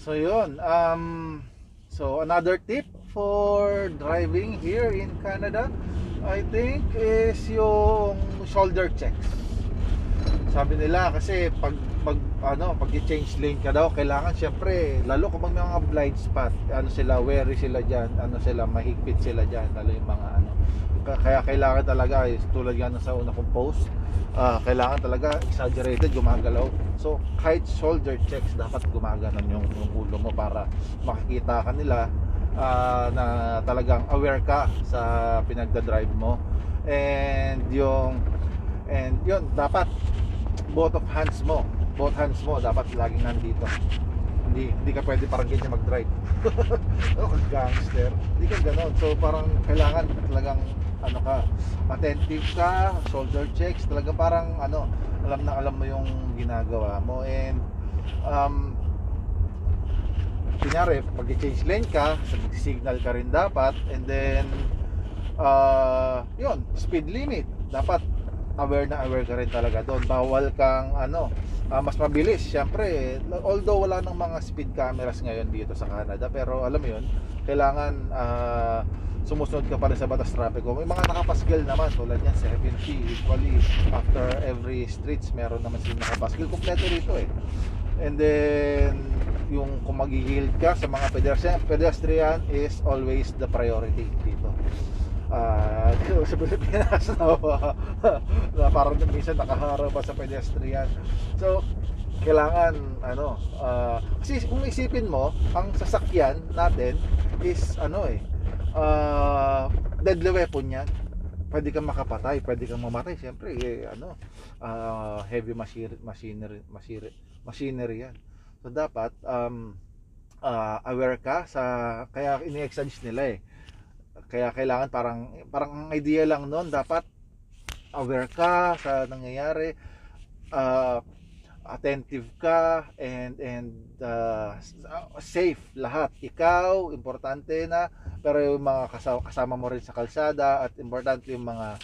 So yun, so another tip for driving here in Canada, I think, is yung shoulder checks. Sabi nila kasi pag i-change lane ka daw, kailangan syempre, lalo kung may mga blind spot, ano sila, wary sila diyan, ano sila, mahigpit sila diyan, lalo yung mga ano. Kaya kailangan talaga, tulad nga sa una kong post, kailangan talaga exaggerated, gumagalaw. So kahit shoulder checks, dapat gumaganon yung ulo mo para makikita ka nila, na talagang aware ka sa pinagdadrive mo. And yun, dapat both hands mo dapat laging nandito. Hindi ka pwede parang ganyan mag-drive. Gangster, hindi ka ganon. So parang kailangan talagang ano ka, attentive ka, shoulder checks, talagang parang ano, alam mo yung ginagawa mo. And kunyari pag i-change lane ka, signal ka rin dapat. And then yun, speed limit, dapat aware ka rin talaga doon. Bawal kang mas mabilis syempre, although wala nang mga speed cameras ngayon dito sa Canada, pero alam mo yun, kailangan sumusunod ka pa rin sa batas trapiko. May mga nakapasgil naman tulad yan, 70 usually after every streets meron naman silang nakapasgil, kompleto rito eh. And then yung kung mag-yield ka sa mga pedestrian is always the priority dito. Sa Pilipinas na parang minsan nakaharap pa sa pedestrian. So kailangan kasi kung isipin mo, ang sasakyan natin is deadly weapon yan. Pwede kang makapatay, pwede kang mamatay. Siyempre heavy machinery yan. So dapat aware ka sa, kaya ini-exage nila eh. Kaya kailangan parang ang idea lang noon, dapat aware ka sa nangyayari, attentive ka, and safe lahat. Ikaw importante na, pero yung mga kasama mo rin sa kalsada, at importante yung mga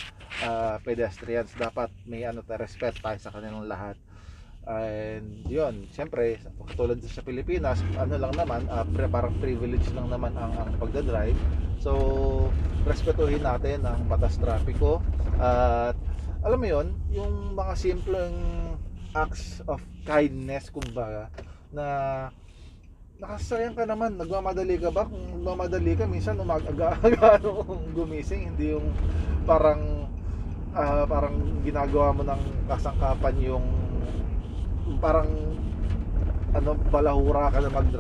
pedestrians, dapat may respect tayo sa kanilang lahat. And yun, siyempre katulad sa Pilipinas, lang naman, parang privilege lang naman ang pagdadrive. So respetuhin natin ang batas trapiko, at alam mo yun, yung mga simpleng acts of kindness kumbaga, na nakasayang ka naman, nagmamadali ka ba? Kung nagmamadali ka, minsan umaga-aga gumising, hindi yung parang ginagawa mo ng kasangkapan, yung parang balahura ka na mag-drive.